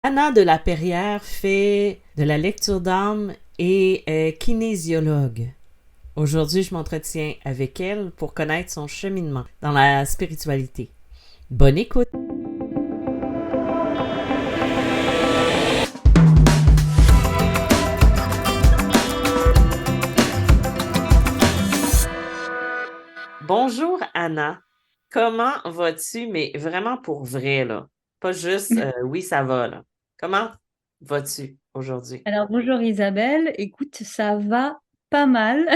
Anna de la Perrière fait de la lecture d'âme et est kinésiologue. Aujourd'hui, je m'entretiens avec elle pour connaître son cheminement dans la spiritualité. Bonne écoute! Bonjour Anna, comment vas-tu, mais vraiment pour vrai, là? Pas juste oui, ça va, là. Comment vas-tu aujourd'hui? Alors bonjour Isabelle, écoute, ça va pas mal.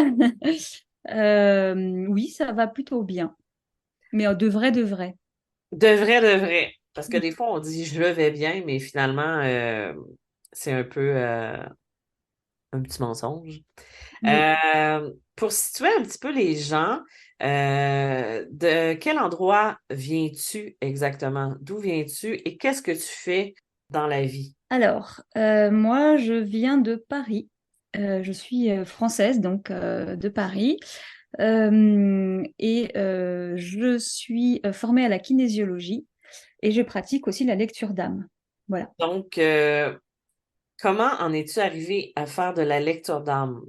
Oui, ça va plutôt bien, mais de vrai. De vrai. Parce que des fois, on dit je vais bien, mais finalement, c'est un peu un petit mensonge. Oui. Pour situer un petit peu les gens, de quel endroit viens-tu exactement? D'où viens-tu et qu'est-ce que tu fais dans la vie? Alors, moi, je viens de Paris. Je suis française, donc de Paris. Je suis formée à la kinésiologie et je pratique aussi la lecture d'âme. Voilà. Donc, comment en es-tu arrivé à faire de la lecture d'âme?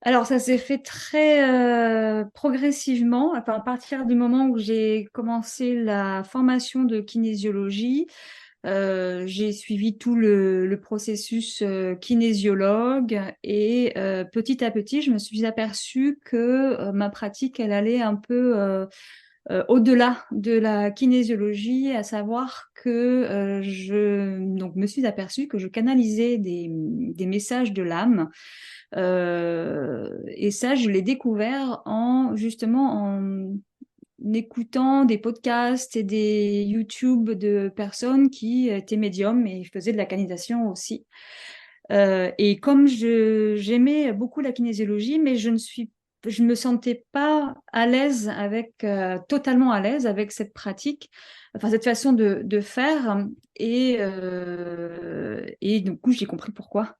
Alors, ça s'est fait très progressivement. Enfin, à partir du moment où j'ai commencé la formation de kinésiologie, j'ai suivi tout le processus kinésiologue et petit à petit, je me suis aperçue que ma pratique, elle allait un peu au-delà de la kinésiologie, à savoir que je donc, me suis aperçue que je canalisais des messages de l'âme. Et ça, je l'ai découvert en écoutant des podcasts et des YouTube de personnes qui étaient médiums et faisaient de la canalisation aussi. Et comme j'aimais beaucoup la kinésiologie, mais je me sentais pas à l'aise totalement à l'aise avec cette pratique, enfin cette façon de faire. Et du coup, j'ai compris pourquoi.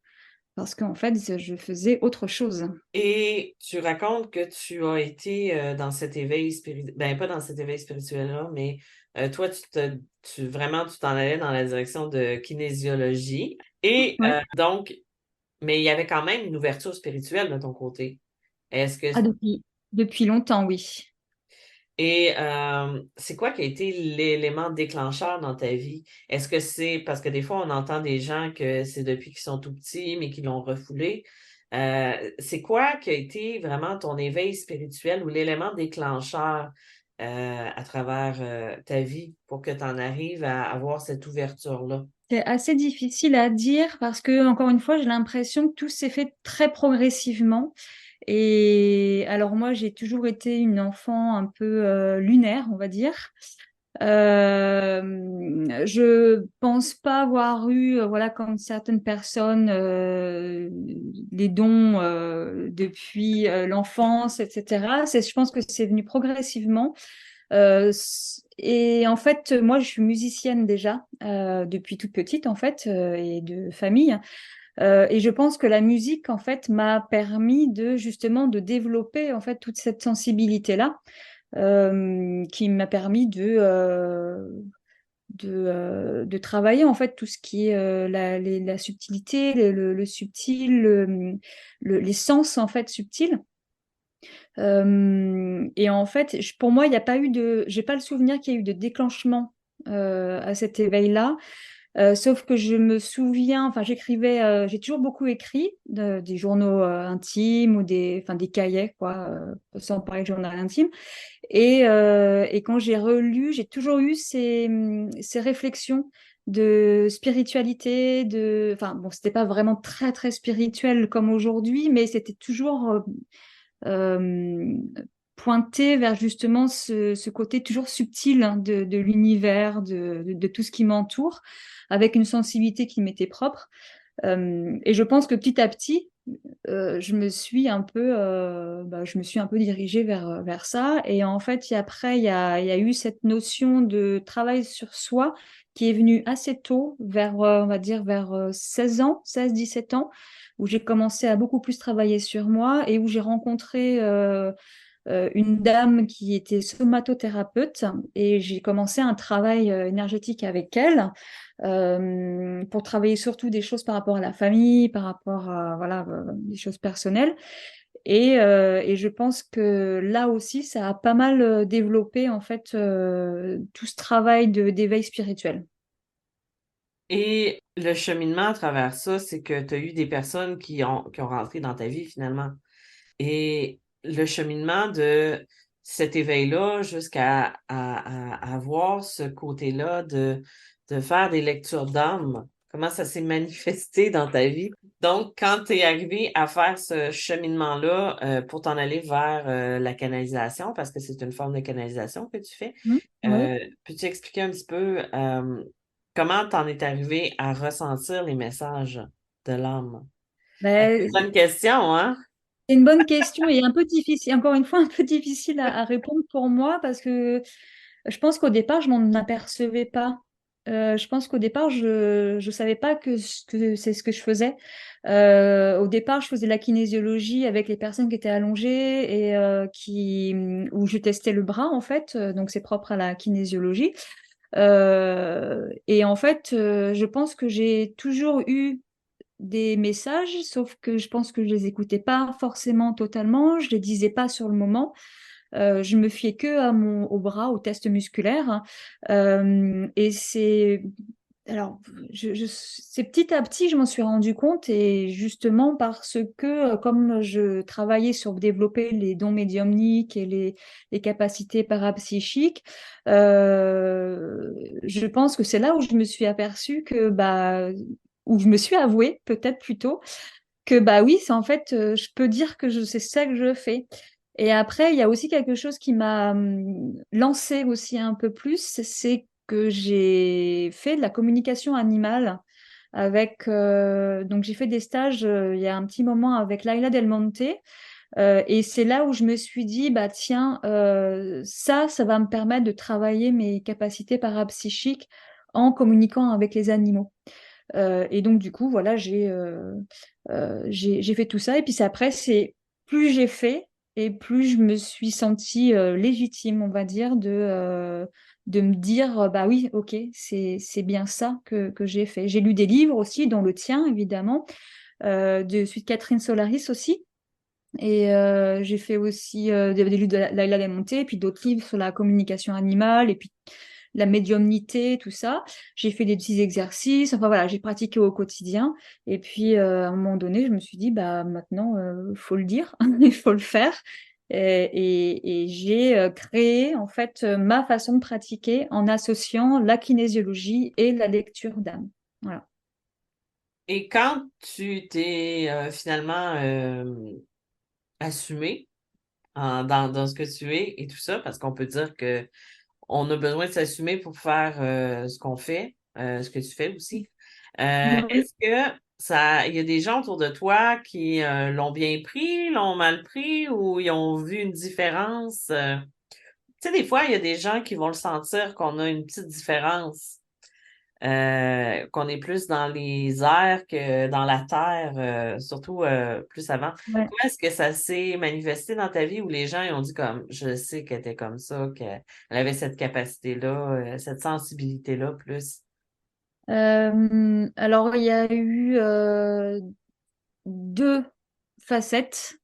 Parce qu'en fait, je faisais autre chose. Et tu racontes que tu as été dans cet éveil spirituel, ben pas dans cet éveil spirituel-là, mais toi, vraiment, tu t'en allais dans la direction de kinésiologie. Et Ouais. donc, mais il y avait quand même une ouverture spirituelle de ton côté. Est-ce que Ah, depuis longtemps, oui. Et c'est quoi qui a été l'élément déclencheur dans ta vie? Est-ce que c'est parce que des fois on entend des gens que c'est depuis qu'ils sont tout petits, mais qu'ils l'ont refoulé. C'est quoi qui a été vraiment ton éveil spirituel ou l'élément déclencheur à travers ta vie pour que tu en arrives à avoir cette ouverture-là? C'est assez difficile à dire parce que, encore une fois, j'ai l'impression que tout s'est fait très progressivement. Et alors moi, j'ai toujours été une enfant un peu lunaire, on va dire. Je pense pas avoir eu, voilà, comme certaines personnes, les dons depuis l'enfance, etc. Je pense que c'est venu progressivement. Et en fait, moi, je suis musicienne déjà depuis toute petite, en fait, et de famille. Et je pense que la musique, en fait, m'a permis de justement de développer en fait toute cette sensibilité-là, qui m'a permis de travailler en fait tout ce qui est la subtilité, le subtil, les sens en fait subtils. Et en fait, pour moi, il n'y a pas eu j'ai pas le souvenir qu'il y ait eu de déclenchement à cet éveil-là. Sauf que je me souviens, enfin, j'ai toujours beaucoup écrit des journaux intimes ou enfin, des cahiers, quoi, sans parler de journal intime. Et quand j'ai relu, j'ai toujours eu ces réflexions de spiritualité, enfin, bon, c'était pas vraiment très, très spirituel comme aujourd'hui, mais c'était toujours euh, pointé vers justement ce côté toujours subtil hein, de l'univers, de tout ce qui m'entoure, avec une sensibilité qui m'était propre. Et je pense que petit à petit, je me suis un peu dirigée vers ça. Et en fait, il y a eu cette notion de travail sur soi qui est venue assez tôt, on va dire, vers 16 ans, 16, 17 ans, où j'ai commencé à beaucoup plus travailler sur moi et où j'ai rencontré une dame qui était somatothérapeute et j'ai commencé un travail énergétique avec elle pour travailler surtout des choses par rapport à la famille, par rapport à voilà, des choses personnelles. Et je pense que là aussi, ça a pas mal développé en fait tout ce travail d'éveil spirituel. Et le cheminement à travers ça, c'est que tu as eu des personnes qui ont rentré dans ta vie finalement. Et le cheminement de cet éveil-là jusqu'à avoir ce côté-là de faire des lectures d'âme, comment ça s'est manifesté dans ta vie? Donc, quand tu es arrivé à faire ce cheminement-là pour t'en aller vers la canalisation, parce que c'est une forme de canalisation que tu fais, Oui. peux-tu expliquer un petit peu comment t'en es arrivé à ressentir les messages de l'âme? C'est Ben, une bonne question, hein? c'est une bonne question et un peu difficile, encore une fois, un peu difficile à répondre pour moi parce que je pense qu'au départ, je m'en apercevais pas. Je pense qu'au départ, je savais pas que c'est ce que je faisais. Au départ, je faisais la kinésiologie avec les personnes qui étaient allongées et où je testais le bras en fait. Donc c'est propre à la kinésiologie. Et en fait, je pense que j'ai toujours eu des messages, sauf que je pense que je les écoutais pas forcément totalement, je les disais pas sur le moment. Je me fiais que au bras, au test musculaire. Et c'est alors, c'est petit à petit, je m'en suis rendu compte et justement parce que comme je travaillais sur développer les dons médiumniques et les capacités parapsychiques, je pense que c'est là où je me suis aperçue que bah où je me suis avouée peut-être plutôt que bah oui, c'est en fait, je peux dire que c'est ça que je fais. Et après, il y a aussi quelque chose qui m'a lancé aussi un peu plus, c'est que j'ai fait de la communication animale avec, donc j'ai fait des stages il y a un petit moment avec Laila Del Monte, et c'est là où je me suis dit, bah tiens, ça va me permettre de travailler mes capacités parapsychiques en communiquant avec les animaux. Et donc, du coup, voilà, j'ai fait tout ça. Et puis, c'est après, c'est plus j'ai fait et plus je me suis sentie légitime, on va dire, de me dire, bah oui, ok, c'est bien ça que j'ai fait. J'ai lu des livres aussi, dont le tien, évidemment, de celui de Catherine Solaris aussi. Et j'ai fait aussi des livres de Laila Desmonté, et puis d'autres livres sur la communication animale, et puis la médiumnité, tout ça. J'ai fait des petits exercices, enfin voilà, j'ai pratiqué au quotidien. Et puis à un moment donné, je me suis dit, bah maintenant, faut le dire, il faut le faire. Et j'ai créé en fait ma façon de pratiquer en associant la kinésiologie et la lecture d'âme. Voilà. Et quand tu t'es finalement assumé dans ce que tu es et tout ça, parce qu'on peut dire que on a besoin de s'assumer pour faire ce qu'on fait, ce que tu fais aussi. Oui. Est-ce que il y a des gens autour de toi qui l'ont bien pris, l'ont mal pris ou ils ont vu une différence? Tu sais, des fois, il y a des gens qui vont le sentir qu'on a une petite différence, qu'on est plus dans les airs que dans la terre, surtout plus avant. Ouais. Comment est-ce que ça s'est manifesté dans ta vie où les gens ils ont dit comme, je sais qu'elle était comme ça, qu'elle avait cette capacité-là, cette sensibilité-là plus? Alors, il y a eu deux facettes.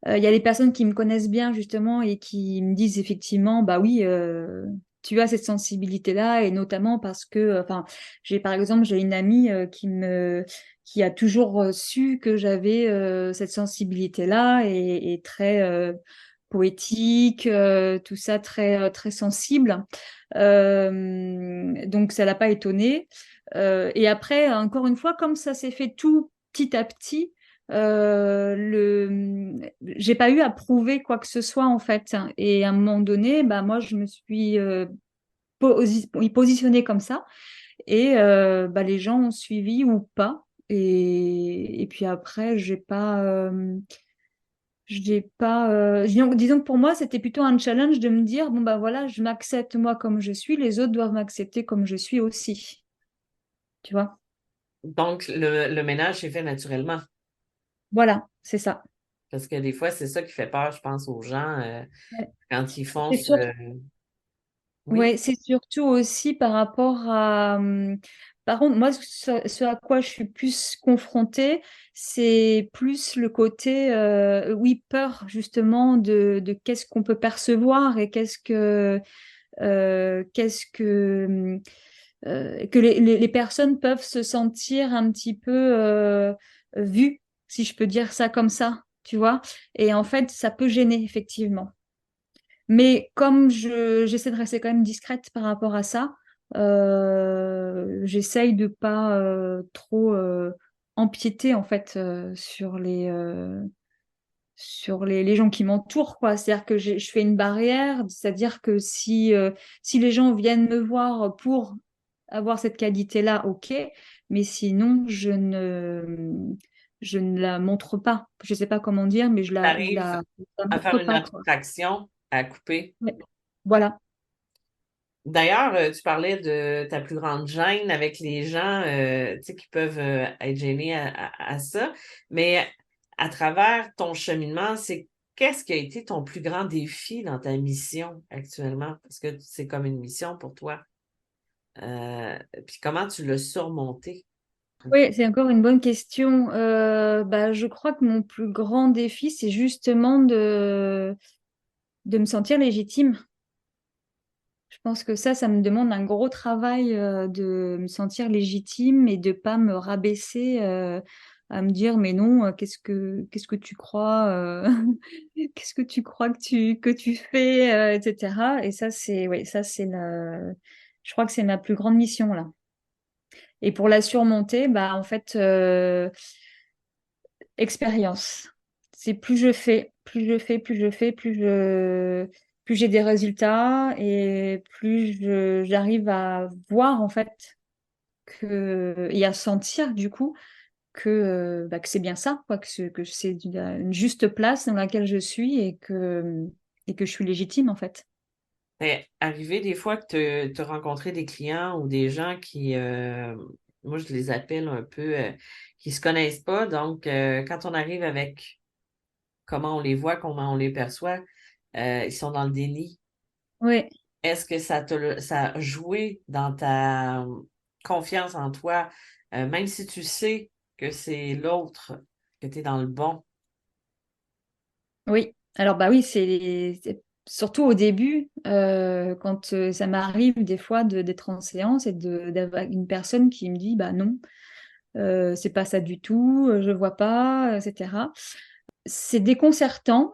Il y a les personnes qui me connaissent bien justement et qui me disent effectivement, bah oui, tu as cette sensibilité-là et notamment parce que, enfin, j'ai par exemple, j'ai une amie qui a toujours su que j'avais cette sensibilité-là et très poétique, tout ça très très sensible. Donc ça l'a pas étonnée. Et après, encore une fois, comme ça s'est fait tout petit à petit, j'ai pas eu à prouver quoi que ce soit en fait. Et à un moment donné, bah moi je me suis positionnée comme ça et bah, les gens ont suivi ou pas. Et puis après, j'ai pas disons que pour moi c'était plutôt un challenge de me dire bon bah voilà, je m'accepte moi comme je suis, les autres doivent m'accepter comme je suis aussi. Tu vois? Donc, le ménage s'est fait naturellement. Voilà, c'est ça. Parce que des fois, c'est ça qui fait peur, je pense, aux gens Ouais. quand ils font C'est ce... sûr. Oui, Ouais, c'est surtout aussi par rapport à... par contre, moi, ce à quoi je suis plus confrontée, c'est plus le côté, oui, peur justement de qu'est-ce qu'on peut percevoir et que les personnes peuvent se sentir un petit peu vues, si je peux dire ça comme ça, tu vois. Et en fait, ça peut gêner, effectivement. Mais comme j'essaie de rester quand même discrète par rapport à ça, j'essaye de pas trop empiéter en fait sur les gens qui m'entourent, quoi. C'est-à-dire que je fais une barrière, c'est-à-dire que si les gens viennent me voir pour avoir cette qualité-là, ok, mais sinon je ne la montre pas. Je sais pas comment dire, mais t'arrives je la à faire montre une pas, quoi. abstraction, à couper. Ouais. Voilà. D'ailleurs, tu parlais de ta plus grande gêne avec les gens, tu sais, qui peuvent être gênés à ça. Mais à travers ton cheminement, qu'est-ce qui a été ton plus grand défi dans ta mission actuellement? Parce que c'est comme une mission pour toi. Puis comment tu l'as surmonté? Oui, c'est encore une bonne question. Bah, je crois que mon plus grand défi, c'est justement de me sentir légitime. Je pense que ça me demande un gros travail de me sentir légitime et de pas me rabaisser à me dire mais non, qu'est-ce que tu crois qu'est-ce que tu crois que tu fais, etc. Et ça, c'est ouais, ça, c'est je crois que c'est ma plus grande mission là. Et pour la surmonter, bah, en fait, expérience. C'est plus j'ai des résultats et j'arrive à voir en fait et à sentir du coup que c'est bien ça, quoi, que c'est une juste place dans laquelle je suis et que je suis légitime en fait. C'est arrivé des fois que tu as rencontré des clients ou des gens qui, moi je les appelle un peu, qui se connaissent pas. Donc, quand on arrive avec comment on les voit, comment on les perçoit, ils sont dans le déni. Oui. Est-ce que ça a joué dans ta confiance en toi, même si tu sais que c'est l'autre, que tu es dans le bon? Oui, alors bah oui, c'est surtout au début, quand ça m'arrive des fois d'être en séance et d'avoir une personne qui me dit bah non, c'est pas ça du tout, je vois pas, etc. C'est déconcertant,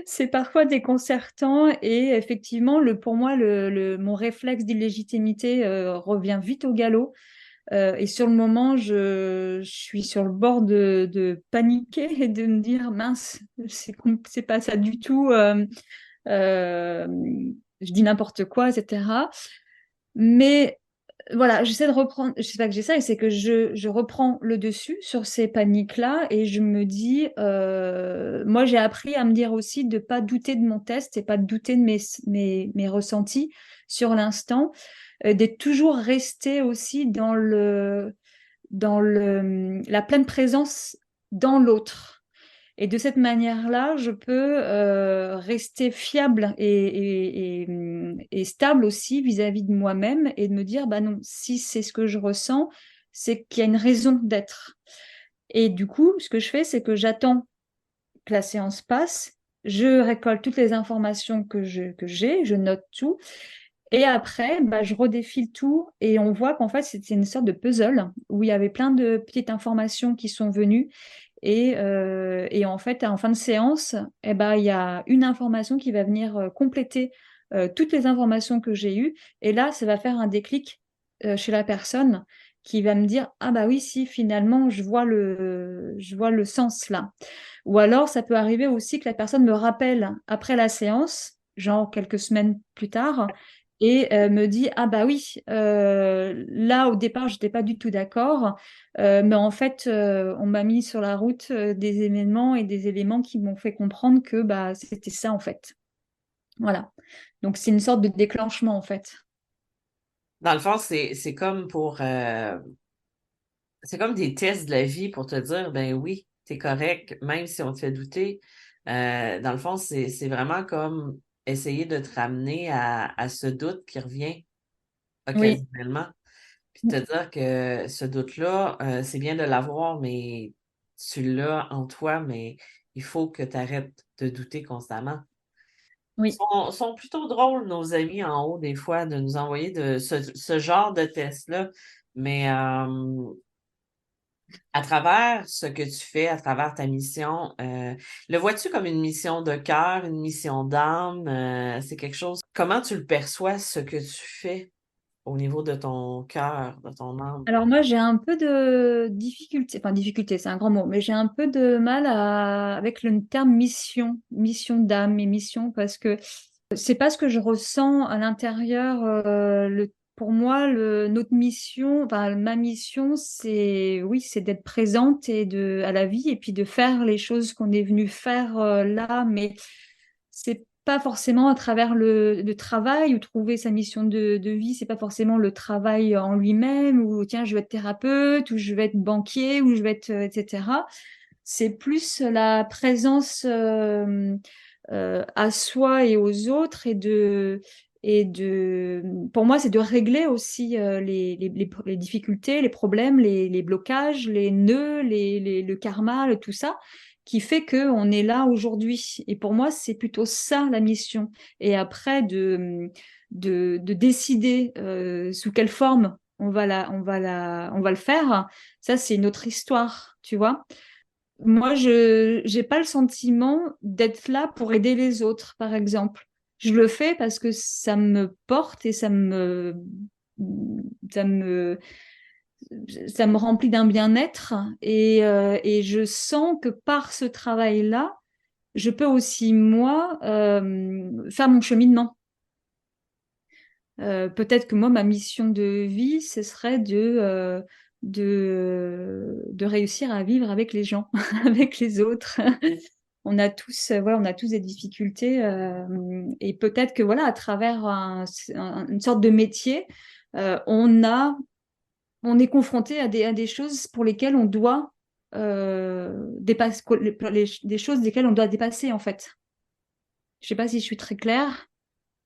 c'est parfois déconcertant et effectivement, pour moi, mon réflexe d'illégitimité revient vite au galop. Et sur le moment, je suis sur le bord de paniquer et de me dire, mince, c'est pas ça du tout. Euh, je dis n'importe quoi, etc. Mais voilà, j'essaie de reprendre, je sais pas que j'essaie, c'est que je reprends le dessus sur ces paniques-là et je me dis, moi j'ai appris à me dire aussi de pas douter de mon test et pas de douter de mes ressentis sur l'instant, d'être toujours resté aussi la pleine présence dans l'autre. Et de cette manière-là, je peux rester fiable et stable aussi vis-à-vis de moi-même et de me dire, bah non, si c'est ce que je ressens, c'est qu'il y a une raison d'être. Et du coup, ce que je fais, c'est que j'attends que la séance passe, je récolte toutes les informations que j'ai, je note tout, et après, bah, je redéfile tout et on voit qu'en fait, c'était une sorte de puzzle où il y avait plein de petites informations qui sont venues. Et en fait, en fin de séance, eh ben, il y a une information qui va venir compléter toutes les informations que j'ai eues. Et là, ça va faire un déclic chez la personne qui va me dire, ah bah oui, si finalement, je vois le sens là. Ou alors, ça peut arriver aussi que la personne me rappelle après la séance, genre quelques semaines plus tard, et me dit, ah bah oui, là au départ, j'étais pas du tout d'accord, mais en fait, on m'a mis sur la route des événements et des éléments qui m'ont fait comprendre que bah c'était ça en fait. Voilà. Donc c'est une sorte de déclenchement en fait. Dans le fond, c'est comme pour, c'est comme des tests de la vie pour te dire, ben oui. t'es correct, même si on te fait douter. Dans le fond, c'est vraiment comme essayer de te ramener à ce doute qui revient Oui, occasionnellement. Puis te dire que ce doute-là, c'est bien de l'avoir, mais tu l'as en toi, mais il faut que tu arrêtes de douter constamment. oui. Sont plutôt drôles, nos amis en haut, des fois, de nous envoyer ce genre de test-là. Mais à travers ce que tu fais, à travers ta mission, le vois-tu comme une mission de cœur, une mission d'âme? C'est quelque chose. Comment tu le perçois, ce que tu fais au niveau de ton cœur, de ton âme? Alors moi, j'ai un peu de difficulté, enfin difficulté, c'est un grand mot, mais j'ai un peu de mal avec le terme mission, mission d'âme et mission, parce que c'est pas ce que je ressens à l'intérieur. Pour moi, notre mission, enfin ma mission, c'est oui, c'est d'être présente à la vie et puis de faire les choses qu'on est venu faire là, mais c'est pas forcément à travers le travail ou trouver sa mission de vie. C'est pas forcément le travail en lui-même ou tiens, je vais être thérapeute ou je vais être banquier ou je vais être etc. C'est plus la présence à soi et aux autres pour moi, c'est de régler aussi les difficultés, les problèmes, les blocages, les nœuds, le karma, tout ça, qui fait qu'on est là aujourd'hui. Et pour moi, c'est plutôt ça la mission. Et après, de décider sous quelle forme on va le faire, ça, c'est une autre histoire, tu vois. Moi, je j'ai pas le sentiment d'être là pour aider les autres, par exemple. Je le fais parce que ça me porte et ça me ça me remplit d'un bien-être et je sens que par ce travail-là, je peux aussi moi faire mon cheminement. Peut-être que moi, ma mission de vie, ce serait de réussir à vivre avec les gens, avec les autres. Voilà, on a tous des difficultés et peut-être que voilà, à travers une sorte de métier, on est confronté à des choses pour lesquelles on doit dépasser, des choses desquelles on doit dépasser en fait. Je sais pas si je suis très claire.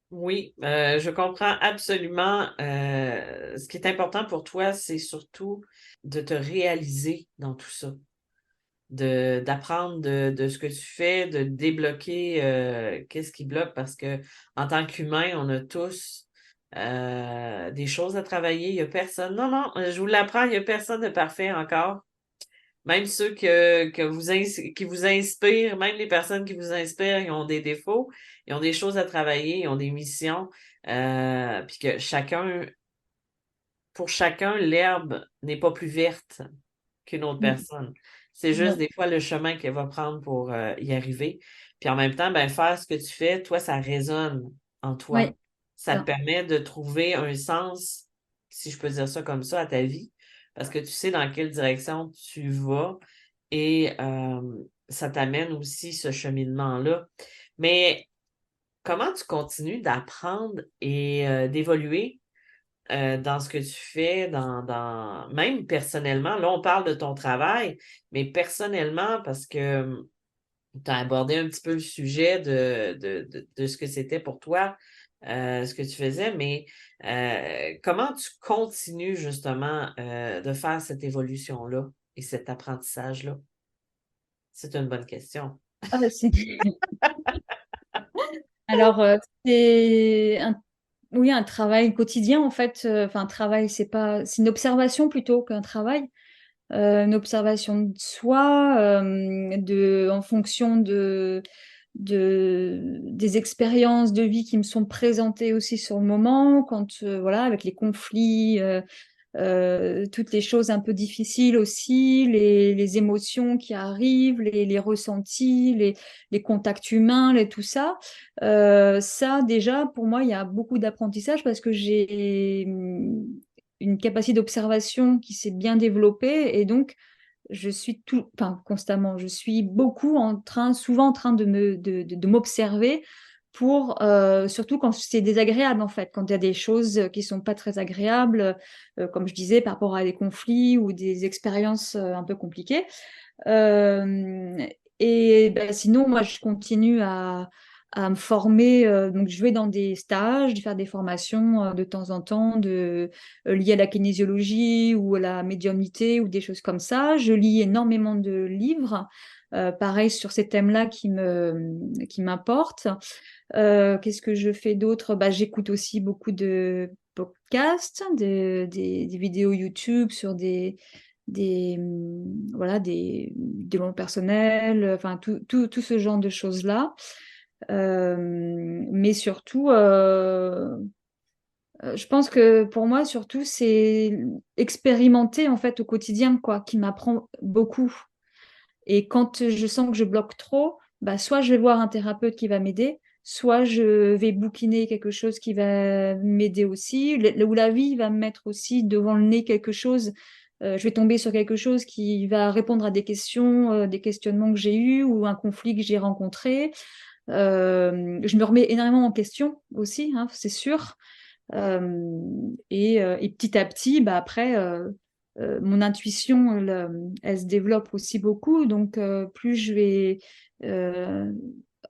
Oui, je comprends absolument. Ce qui est important pour toi, c'est surtout de te réaliser dans tout ça, d'apprendre de ce que tu fais, de débloquer qu'est-ce qui bloque, parce que en tant qu'humain, on a tous des choses à travailler. Il y a personne. Non, non, je vous l'apprends, il y a personne de parfait encore. Même ceux qui vous inspirent, même les personnes qui vous inspirent, ils ont des défauts, ils ont des choses à travailler, ils ont des missions. Puis que pour chacun, l'herbe n'est pas plus verte qu'une autre Mm. personne. C'est juste Non. des fois le chemin qu'elle va prendre pour y arriver. Puis en même temps, ben, faire ce que tu fais, toi, ça résonne en toi. Ouais, Ça te ça. permet de trouver un sens, si je peux dire ça comme ça, à ta vie, parce que tu sais dans quelle direction tu vas et ça t'amène aussi ce cheminement-là. Mais comment tu continues d'apprendre et d'évoluer dans ce que tu fais, même personnellement? Là, on parle de ton travail, mais personnellement, parce que tu as abordé un petit peu le sujet de ce que c'était pour toi, ce que tu faisais, mais comment tu continues justement de faire cette évolution-là et cet apprentissage-là? C'est une bonne question. Ah, Alors, oui, un travail quotidien, en fait. Enfin, un travail, c'est une observation plutôt qu'un travail. Une observation de soi, en fonction des expériences de vie qui me sont présentées aussi sur le moment, voilà, avec les conflits, toutes les choses un peu difficiles aussi, les émotions qui arrivent, les ressentis, les contacts humains, tout ça. Ça, déjà, pour moi, il y a beaucoup d'apprentissage parce que j'ai une capacité d'observation qui s'est bien développée et donc je suis enfin, constamment, je suis beaucoup souvent en train de m'observer surtout quand c'est désagréable en fait, quand il y a des choses qui sont pas très agréables, comme je disais, par rapport à des conflits ou des expériences un peu compliquées. Euh, et ben, sinon, moi, je continue à me former. Donc, je vais dans des stages, faire des formations de temps en temps liées à la kinésiologie ou à la médiumnité ou des choses comme ça. Je lis énormément de livres, pareil, sur ces thèmes-là qui m'importent. Qu'est-ce que je fais d'autre? Bah, j'écoute aussi beaucoup de podcasts, des vidéos YouTube sur voilà, des développements personnels, enfin tout ce genre de choses-là. Mais surtout, je pense que pour moi, surtout, c'est expérimenter en fait au quotidien, quoi, qui m'apprend beaucoup. Et quand je sens que je bloque trop, bah, soit je vais voir un thérapeute qui va m'aider, soit je vais bouquiner quelque chose qui va m'aider aussi, où la vie va me mettre aussi devant le nez quelque chose. Je vais tomber sur quelque chose qui va répondre à des questions, des questionnements que j'ai eus ou un conflit que j'ai rencontré. Je me remets énormément en question aussi, hein, c'est sûr. Et petit à petit, bah après, mon intuition, elle se développe aussi beaucoup. Donc, plus je vais euh,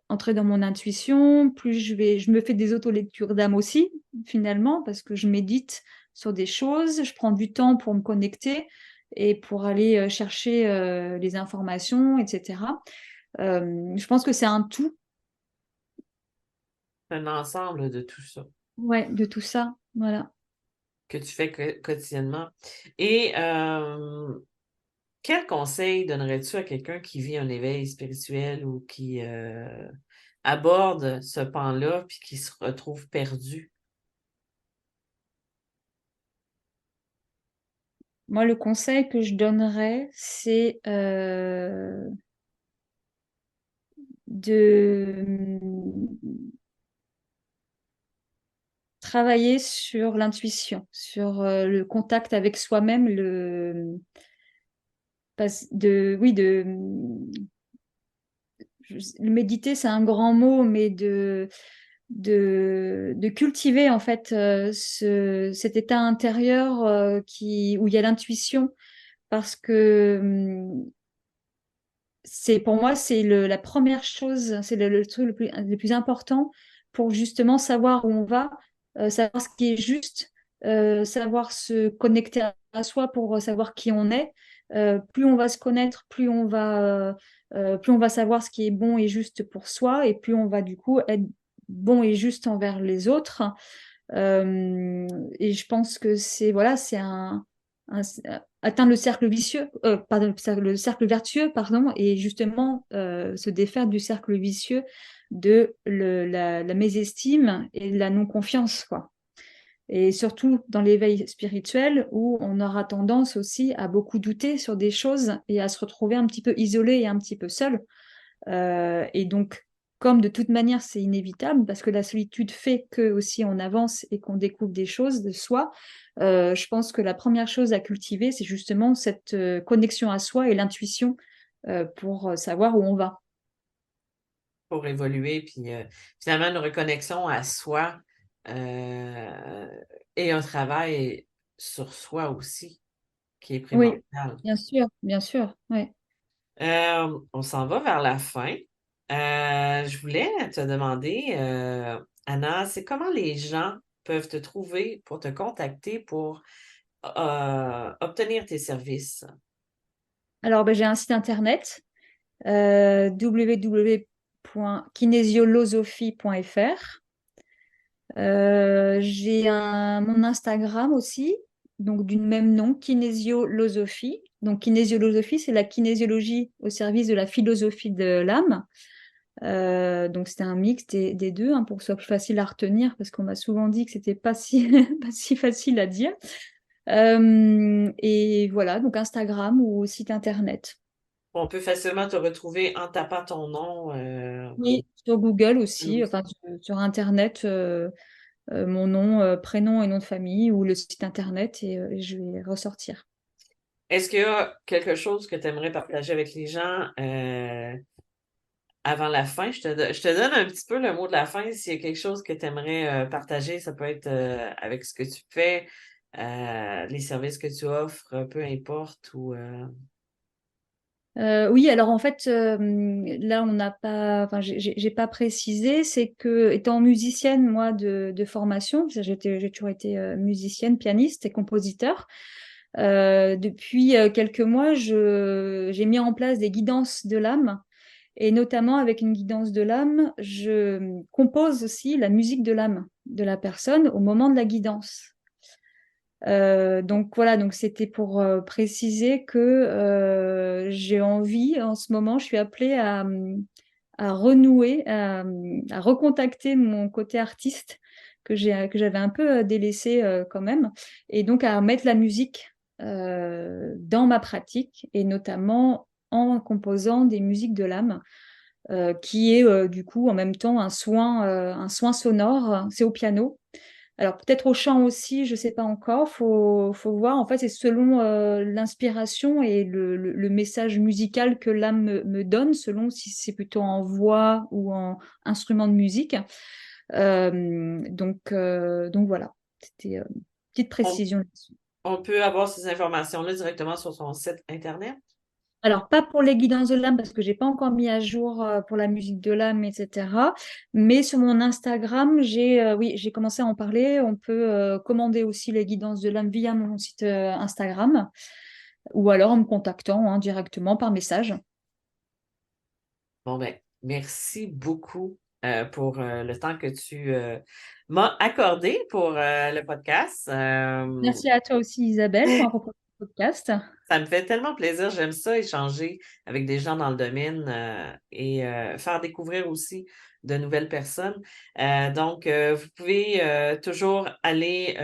entrer dans mon intuition, plus je me fais des auto-lectures d'âme aussi, finalement, parce que je médite sur des choses, je prends du temps pour me connecter et pour aller chercher les informations, etc. Je pense que c'est un tout, Un ensemble de tout ça ouais, de tout ça. Voilà. que tu fais quotidiennement. Et quel conseil donnerais-tu à quelqu'un qui vit un éveil spirituel ou qui aborde ce pan-là puis qui se retrouve perdu? Moi, le conseil que je donnerais, c'est de travailler sur l'intuition, sur le contact avec soi-même, oui, le méditer, c'est un grand mot, mais de cultiver en fait cet état intérieur où il y a l'intuition, parce que pour moi, c'est la première chose, c'est le truc le plus important pour justement savoir où on va, savoir ce qui est juste, savoir se connecter à soi pour savoir qui on est. Plus on va se connaître, plus on va savoir ce qui est bon et juste pour soi, et plus on va du coup être bon et juste envers les autres. Euh, et je pense que c'est un- atteindre le cercle vicieux, pardon, le cercle vertueux, pardon, et justement se défaire du cercle vicieux de la mésestime et de la non-confiance, quoi. Et surtout dans l'éveil spirituel où on aura tendance aussi à beaucoup douter sur des choses et à se retrouver un petit peu isolé et un petit peu seul. Et donc, comme de toute manière, c'est inévitable, parce que la solitude fait que aussi on avance et qu'on découvre des choses de soi, je pense que la première chose à cultiver, c'est justement cette connexion à soi et l'intuition pour savoir où on va. Pour évoluer, puis finalement une reconnexion à soi euh, et un travail sur soi aussi, qui est Oui, primordial. bien sûr, ouais. On s'en va vers la fin. Je voulais te demander, Anna, c'est comment les gens peuvent te trouver pour te contacter pour obtenir tes services? Alors, ben, j'ai un site internet, www.kinésiolosophie.fr. J'ai mon Instagram aussi, donc du même nom, kinésiolosophie. Donc kinésiolosophie, c'est la kinésiologie au service de la philosophie de l'âme. Donc c'était un mix des deux, hein, pour que ce soit plus facile à retenir, parce qu'on m'a souvent dit que c'était pas si, pas si facile à dire. Et voilà, donc Instagram ou site internet. On peut facilement te retrouver en tapant ton nom. Oui, sur Google aussi, enfin sur Internet. Mon nom, prénom et nom de famille ou le site internet et je vais ressortir. Est-ce qu'il y a quelque chose que tu aimerais partager avec les gens avant la fin, je te donne un petit peu le mot de la fin. S'il y a quelque chose que tu aimerais partager, ça peut être avec ce que tu fais, les services que tu offres, peu importe. Oui, alors en fait, là, on n'a pas, enfin, j'ai pas précisé, c'est que étant musicienne, moi, de formation, parce que j'ai toujours été musicienne, pianiste et compositeur. Depuis quelques mois, j'ai mis en place des guidances de l'âme. Et notamment avec une guidance de l'âme, je compose aussi la musique de l'âme de la personne au moment de la guidance. Donc voilà, donc c'était pour préciser que j'ai envie en ce moment, je suis appelée à renouer, à recontacter mon côté artiste que j'avais un peu délaissé quand même, et donc à mettre la musique dans ma pratique et notamment en composant des musiques de l'âme. Qui est du coup en même temps un soin sonore, c'est au piano. Alors peut-être au chant aussi, je sais pas encore, faut voir. En fait, c'est selon l'inspiration et le message musical que l'âme me donne, selon si c'est plutôt en voix ou en instrument de musique. Donc voilà, c'était une petite On, précision là-dessus. on peut avoir ces informations-là directement sur son site Internet. Alors, pas pour les guidances de l'âme, parce que j'ai pas encore mis à jour pour la musique de l'âme, etc. Mais sur mon Instagram, oui, j'ai commencé à en parler. On peut commander aussi les guidances de l'âme via mon site Instagram, ou alors en me contactant hein, directement par message. Bon, ben, merci beaucoup pour le temps que tu m'as accordé pour le podcast. Merci à toi aussi, Isabelle, pour un propos de podcast. Ça me fait tellement plaisir. J'aime ça, échanger avec des gens dans le domaine et faire découvrir aussi de nouvelles personnes. Vous pouvez toujours aller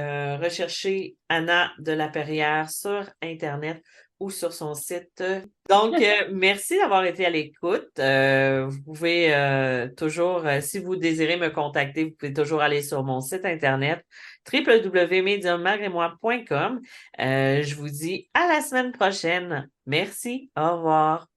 rechercher Anna de la Perrière sur Internet ou sur son site. Merci d'avoir été à l'écoute. Vous pouvez toujours, si vous désirez me contacter, vous pouvez toujours aller sur mon site Internet www.mediummaremoi.com. Je vous dis à la semaine prochaine. Merci. Au revoir.